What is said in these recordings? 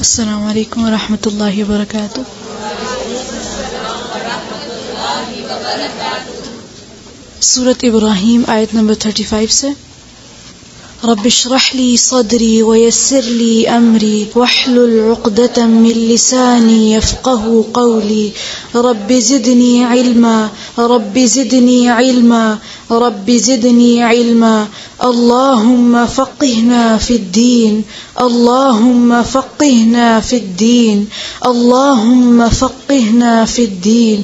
السلام عليكم ورحمة الله وبركاته. सूरत इब्राहिम आयत नंबर 35 से रब्बि इश्रह ली सदरी वयस्सिर ली अमरी वहलुल उक़दतम मिन लिसानी यफ़क़हू क़ौली रब्बि ज़िदनी इल्मा रब्बि ज़िदनी इल्मा रब्बि ज़िदनी इल्मा अल्लाहुम्मा फ़क़्हिना फ़िद्दीन अल्लाहुम्मा फ़क़्हिना फ़िद्दीन अल्लाहुम्मा फ़क़्हिना फ़िद्दीन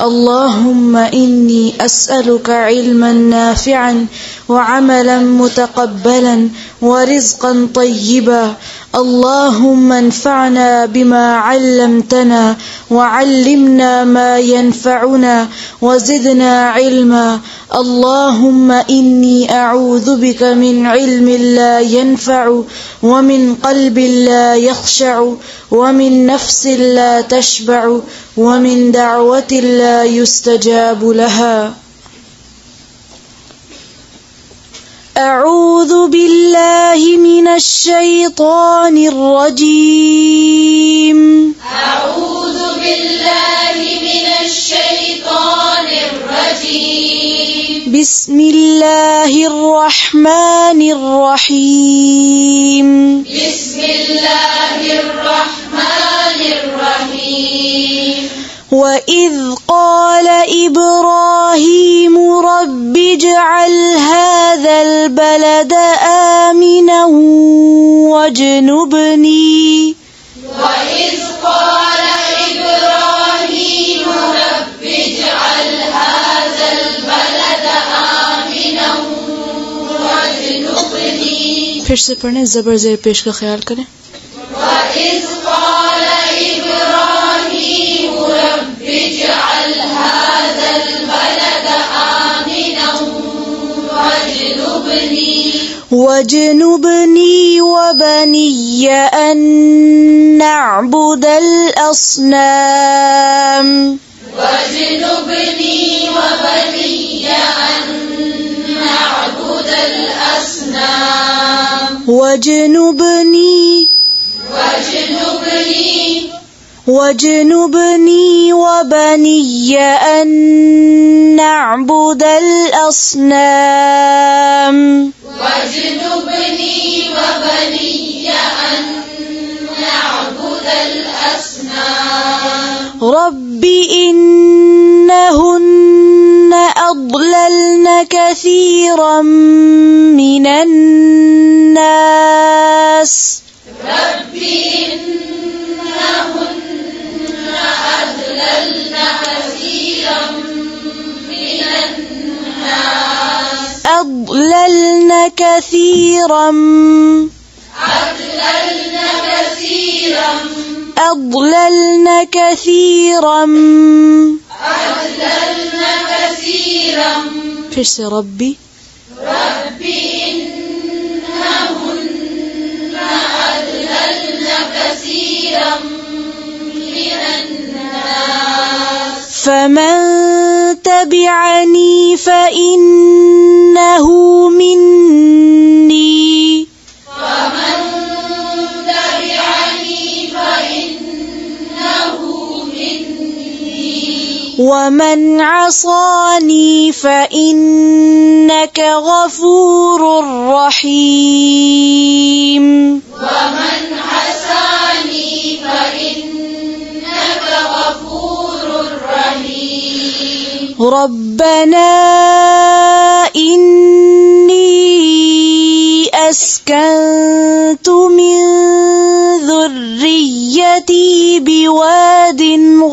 अल्लाहुम्मा इन्नी अस्अलुका इल्मन नाफ़िअन व अमलन मुतक़ब्बलन व रिज़्क़न तय्यिबा अल्लाहुम्मा अन्फ़अना बिमा अल्लमतना व अल्लिमना मा यनफ़अुना व ज़िदना इल्मा अल्लाहुम्मा इन्नी अऊज़ु बिका मिन इल्मिन ला यनफ़अु व मिन क़ल्बिन ला यख़शअु व मिन नफ़्सिन ला तशबअु व मिन दअवतिन ला युस्तजाबु लहा। अऊज़ु बिल्लाहि मिनश शैतानिर रजीम। अऊज़ु बिल्लाहि मिनश शैतानिर रजीम। बिस्मिल्लाहिर रहमानिर रहीम। बिस्मिल्लाहिर रहमानिर रहीम। वइज़ क़ाल इब्राहीम रब्बि इज्अल हाज़ल बलद आमिनन वज्नुबनी वइज़ क़ाल इब्राहीम रब्बि इज्अल हाज़ल बलद आमिनन वज्नुबनी। फिर से पढ़ें, ज़बर ज़ेर पेश का ख्याल करें। वइज़ क़ाल इब्राहीम रब्बि इज्अल हाज़ल बलद आमिनन वज्नुबनी वबनिय अन नअबुदल अस्नाम वज्नुबनी वबनिय अन नअबुदल अस्नाम वज्नुबनी वबनिय अन नअबुदल अस्नाम वज्नुबनी वबनिय अन नअबुदल अस्नाम रब्बि इन्नहुन्न अضللن كثيرا من الناس रब्बि इन्नहुन्न अضللن كثيرا من الناس أضللن كثيرا फिर से रब्बी إنهن أضللن كثيرا من الناس فمن تبعني فإنه مني فمن تبعني فإنه مني ومن عصاني فإنك غفور رحيم ومن عصاني فإنك غفور رحيم ربنا إني أسكنت من ذريتي بواد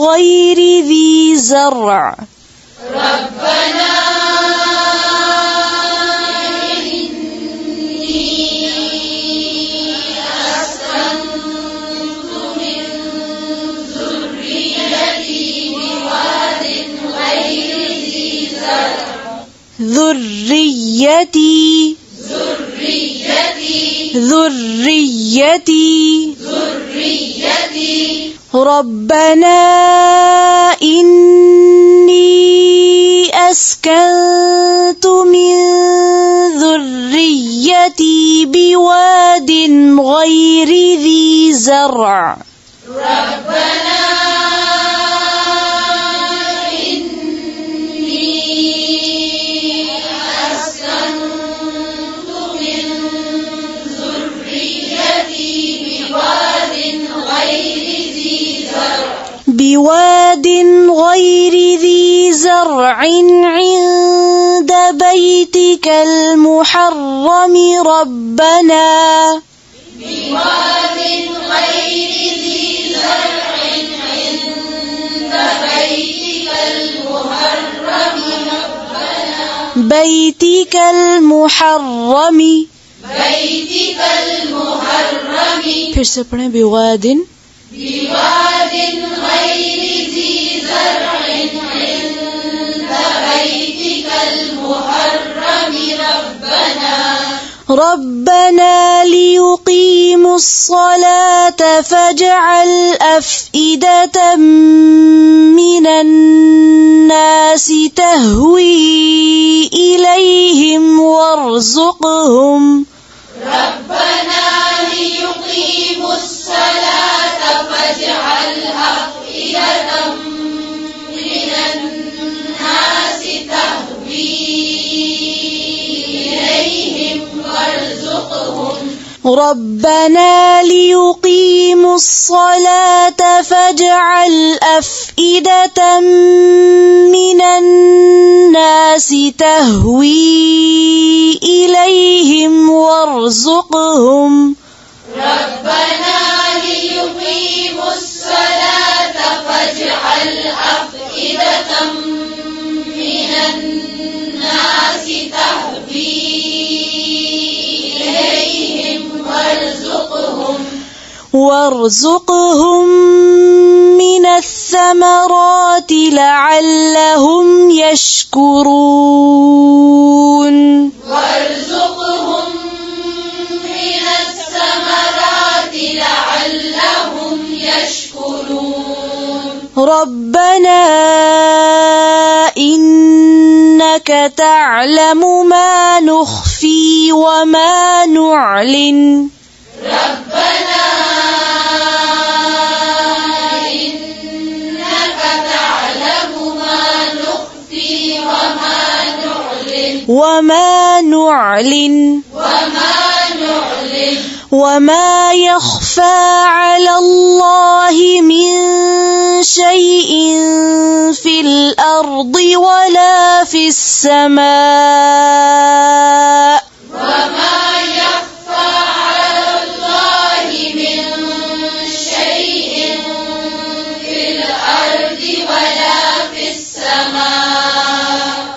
غير ذي زرع ربنا إني أسكنت من ذريتي بواد غير ذي زرع ذريتي ربنا إني أسكنت من ذريتي بواد غير ذي زرع ربنا إني أسكنت من ذريتي بواد غير ذي زرع عند بيتك المحرم ربنا بواد غير ذي زرع عند بيتك المحرم ربنا بيتك المحرم फिर से पढ़ें बिवादिन بواد غير ذي زرع عند بيتك المحرم ربنا ليقيموا الصلاة فاجعل أفئدة من الناس تهوي إليهم وارزقهم ربنا ليقيموا الصلاة فاجعل أفئدة من الناس تهوي إليهم وارزقهم ربنا ليقيموا الصلاة فاجعل أفئدة من الناس تهوي إليهم وارزقهم ربنا ليقيموا الصلاة فاجعل أفئدة من الناس تهوي إليهم وارزقهم من الثمرات لعلهم يشكرون وارزقهم من الثمرات لعلهم يشكرون ربنا إنك تعلم ما نخفي وما نعلن ربنا إنك تعلم ما نخفي وما نعلن وما يخفى على الله من شيء في الأرض ولا في السماء وما يخفى على الله من شيء في الأرض ولا في السماء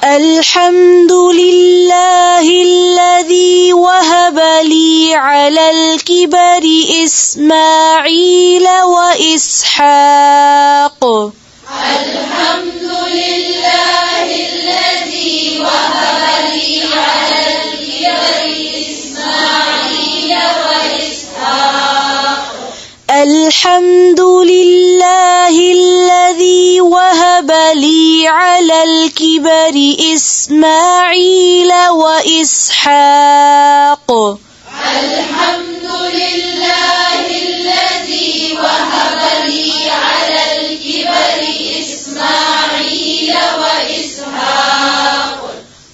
الحمد لله الذي وهب لي على الكبر إسماعيل وإسحاق الحمد لله الذي وهب لي على الكبر إسماعيل وإسحاق الحمد لله الذي وهب لي على الكبر إسماعيل وإسحاق الحمد لله الذي وهب لي على الكبر إسماعيل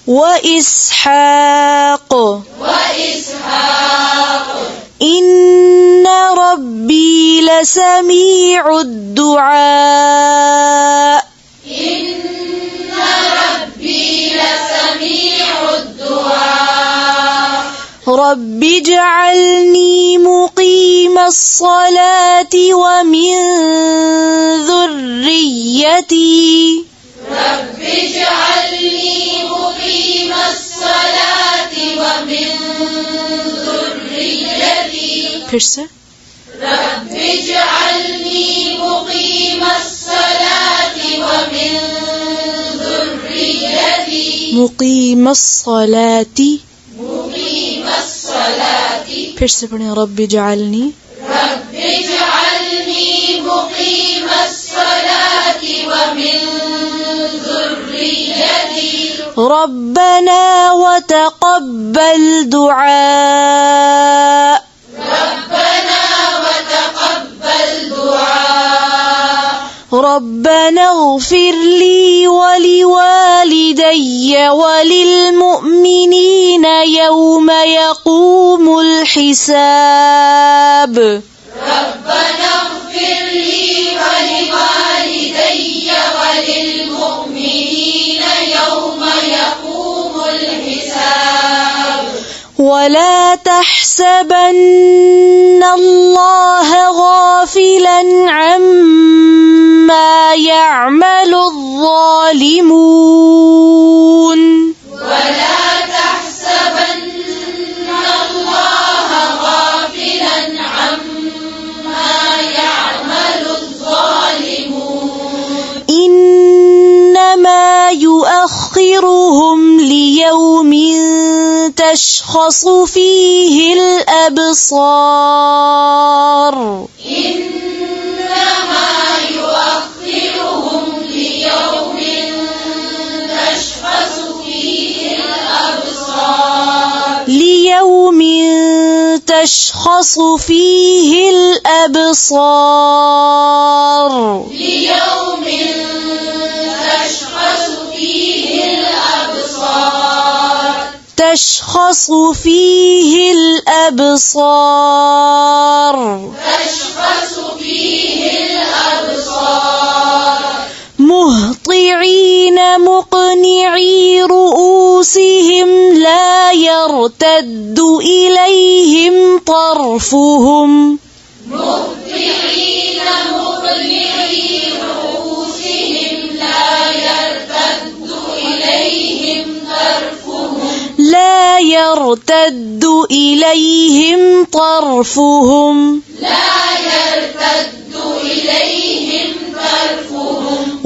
وإسحاق إن ربي لسميع الدعاء إن ربي لسميع الدعاء رب اجعلني مقيم الصلاة ومن ذريتي رب اجعلني مقيم الصلاة ومن ذريتي رب اجعلني مقيم الصلاة ومن ذريتي مقيم الصلاة फिर से पढ़ें रब इजअलनी मुकीम अस्सलात व मिन ذريتي ربنا وتقبل دعاء ربنا وتقبل دعاء ربنا اغفر لي ولوالدي وللمؤمنين يوم يقوم الحساب ربنا اغفر لي ولوالدي وللمؤمنين يوم يقوم الحساب ولا تحسبن الله غافلا عما يعمل الظالمون ولا تحسبن الله غافلا عما يعمل الظالمون إنما يؤخرهم ليوم تشخص فيه الأبصار إنما يؤخرهم ليوم تشخص فيه الأبصار ليوم تشخص فيه الأبصار ليوم تشخص فيه الأبصار تشخص فيه الأبصار تشخص فيه الأبصار مهطعين مقنعي رؤوسهم لا يرتد إليهم طرفهم مهطعين مقنعي رؤوسهم لا يرتد إليهم طرفهم لا يرتد إليهم طرفهم لا يرتد إليهم طرفهم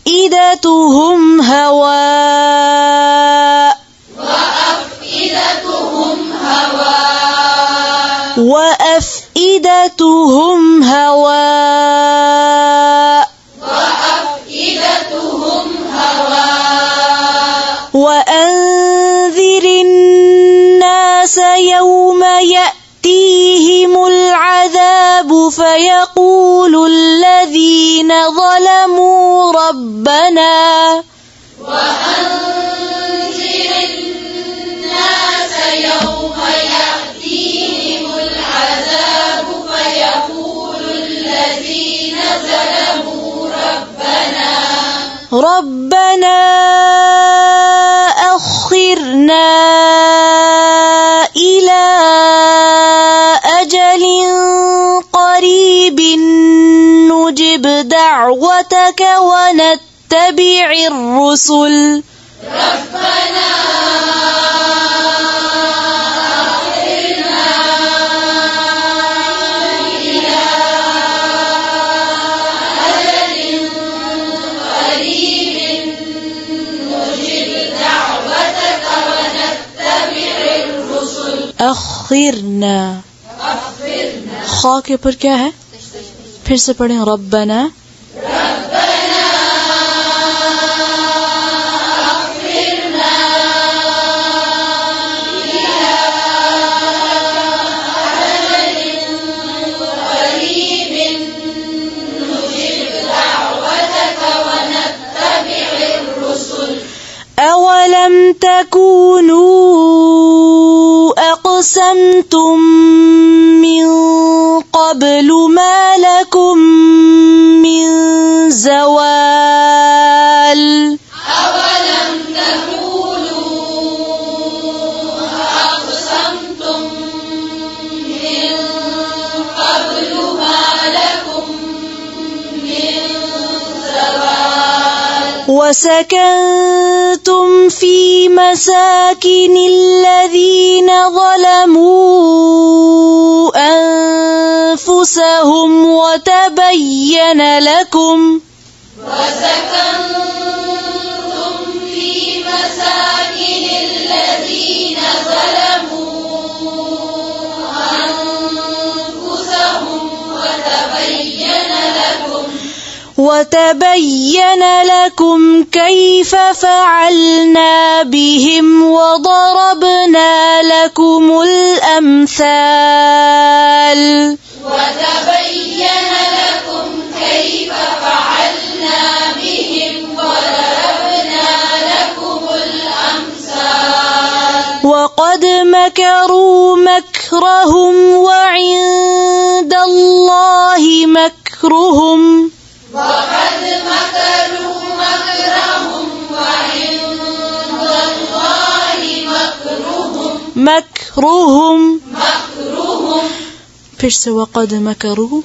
وأفئدتهم هواء وأفئدتهم هواء وأفئدتهم هواء وأفئدتهم هواء وأنذر الناس يوم يأتيهم العذاب فيقول الذين ظلموا ربنا وأنذر الناس يوم يأتيهم العذاب فيقول الذين ظلموا ربنا أخرنا إلى أجل قريب نجب دعوتك ونتبع الرسل ربنا أخرنا खा के ऊपर क्या है फिर से पढ़ें रब्बना أولم تكونوا أقسمتم من قبل ما لكم من زوال أولم تكونوا أقسمتم من قبل ما لكم من زوال وسكنتم في مساكن الذين ظلموا أنفسهم وتبين لكم في مساكن الذين ظلموا أنفسهم وتبين لكم كيف فعلنا بهم وضربنا لكم الأمثال وتبين لكم كيف فعلنا مكروا مكرهم وعند الله مكرهم وقد مكروا مكرهم وعند الله مكرهم फिर से वक़द मकरू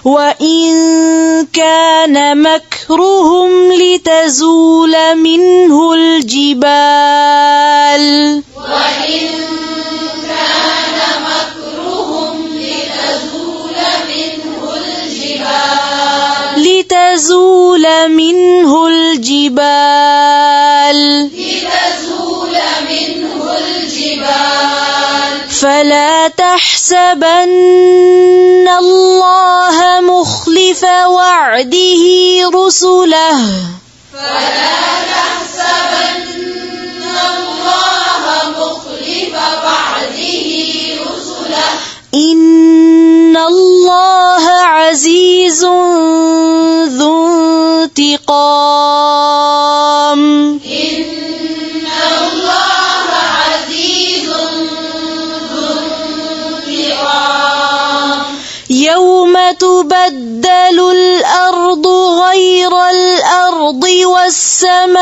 وإن كان مكرهم لتزول منه الجبال لتزول منه الجبال فلا تحسبن الله مخلف وعده رسله إن الله عزيز ذو انتقام يوم تبدل الأرض غير الأرض والسماوات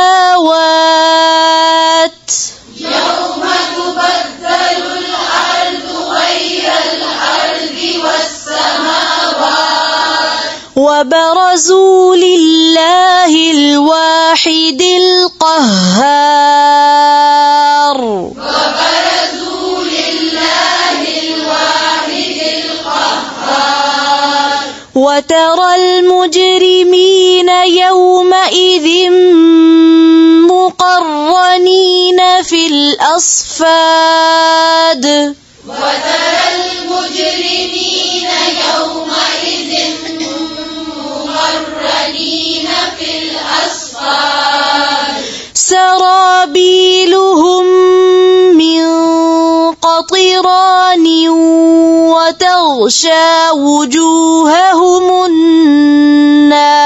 وبرزوا لله الواحد القهار وترى المجرمين يومئذ مقرنين في الأصفاد سرابيلهم من قطران وتغشى وجوههم النار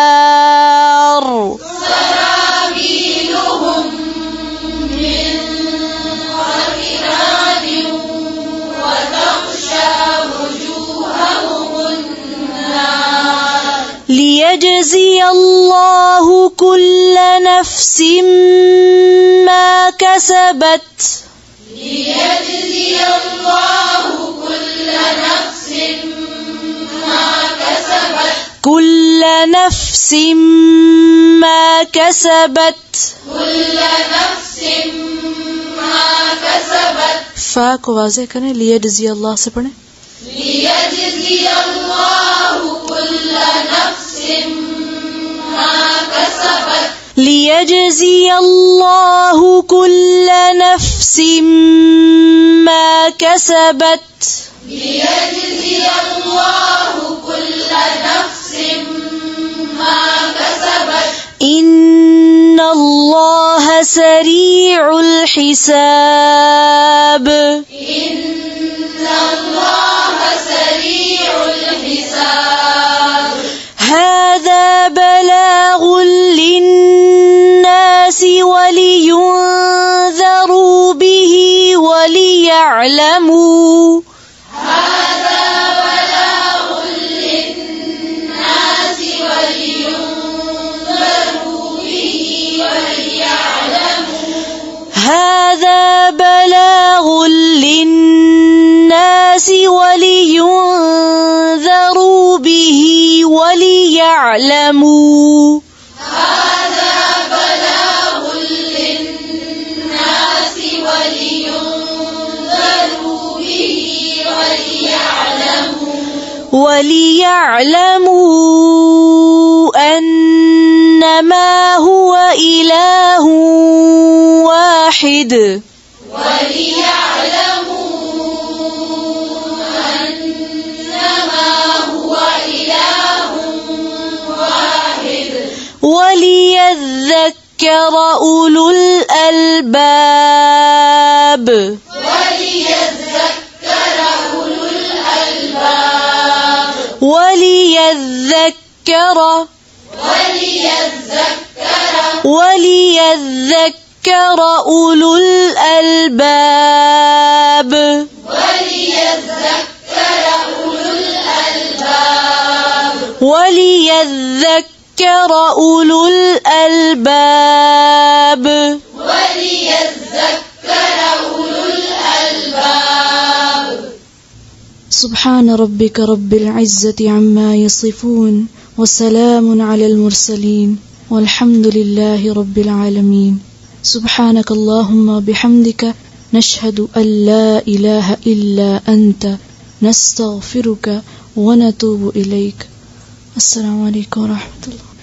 ليجزي الله كل نفس ما كسبت كل نفس ما كسبت فا को वाज़ेह करें लियजज़ी अल्लाह से पढ़ें ليجزي الله كل نفس ما كسبت إن الله سريع الحساب هذا بلاغ للناس ولينذروا به وليعلموا هذا بلاغ للناس ولينذروا به وليعلموا وليعلموا أنما هو إله واحد وليذكر أولو الألباب وليذكر وليذكر أولو الألباب وليذكر أولو الألباب سبحان ربك رب العزة عما يصفون وسلام على المرسلين والحمد لله رب العالمين. سبحانك اللهم بحمدك نشهد أن لا إله إلا أنت نستغفرك ونتوب إليك. السلام عليكم ورحمة الله.